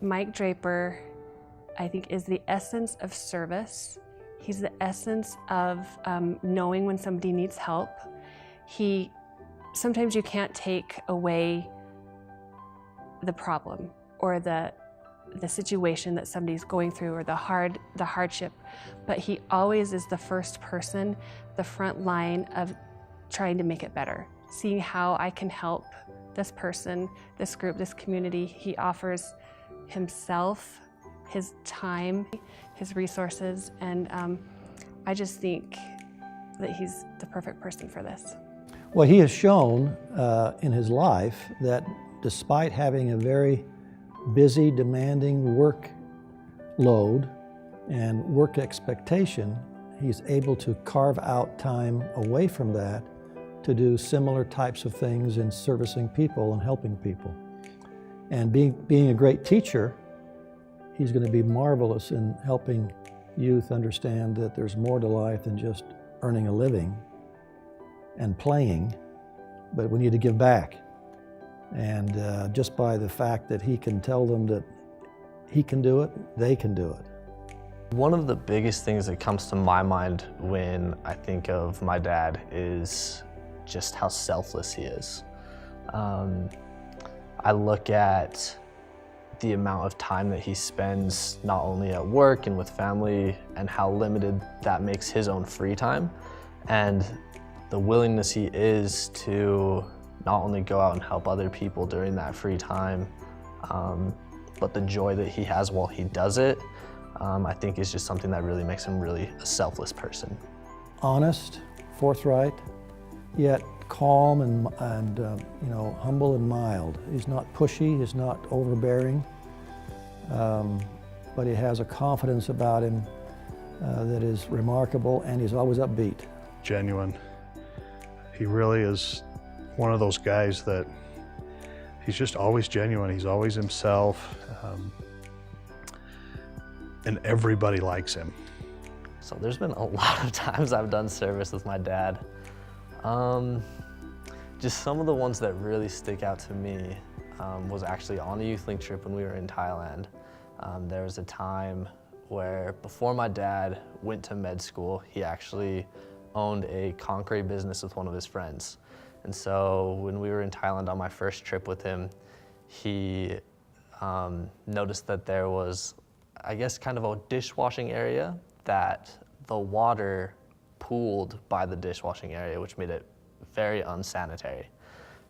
Mike Draper, I think, is the essence of service. He's the essence of knowing when somebody needs help. Sometimes you can't take away the problem or the situation that somebody's going through or the hardship, but he always is the first person, the front line of trying to make it better, seeing how I can help this person, this group, this community. He offers himself, his time, his resources, and I just think that he's the perfect person for this. Well, he has shown in his life that despite having a very busy, demanding work load and work expectation, he's able to carve out time away from that to do similar types of things in servicing people and helping people. And being a great teacher, he's going to be marvelous in helping youth understand that there's more to life than just earning a living and playing, but we need to give back. And just by the fact that he can tell them that he can do it, they can do it. One of the biggest things that comes to my mind when I think of my dad is just how selfless he is. I look at the amount of time that he spends not only at work and with family and how limited that makes his own free time, and the willingness he is to not only go out and help other people during that free time, but the joy that he has while he does it, I think is just something that really makes him really a selfless person. Honest, Forthright, yet calm and humble and mild. He's not pushy, he's not overbearing, but he has a confidence about him that is remarkable, and he's always upbeat. Genuine. He really is one of those guys that he's just always genuine. He's always himself, and everybody likes him. So there's been a lot of times I've done service with my dad. Just some of the ones that really stick out to me was actually on a Youthlinc trip when we were in Thailand. There was a time where before my dad went to med school, he actually owned a concrete business with one of his friends. And so when we were in Thailand on my first trip with him, he noticed that there was, I guess, kind of a dishwashing area that the water pooled by the dishwashing area, which made it very unsanitary.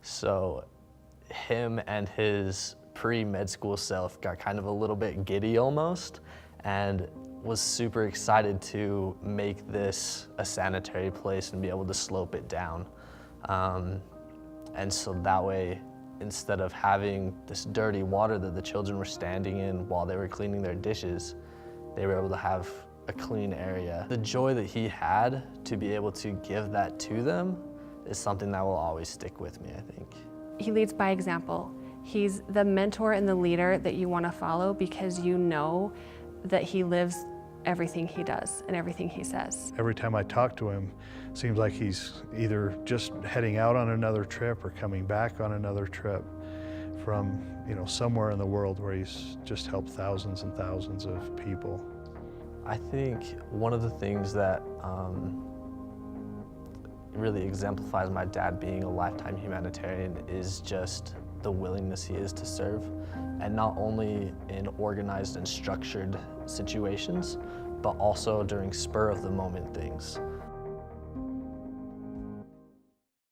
So him and his pre-med school self got kind of a little bit giddy almost, and was super excited to make this a sanitary place and be able to slope it down. And so that way, instead of having this dirty water that the children were standing in while they were cleaning their dishes, they were able to have a clean area. The joy that he had to be able to give that to them is something that will always stick with me, I think. He leads by example. He's the mentor and the leader that you want to follow because you know that he lives everything he does and everything he says. Every time I talk to him, it seems like he's either just heading out on another trip or coming back on another trip from, somewhere in the world where he's just helped thousands and thousands of people. I think one of the things that really exemplifies my dad being a lifetime humanitarian is just the willingness he is to serve, and not only in organized and structured situations, but also during spur of the moment things.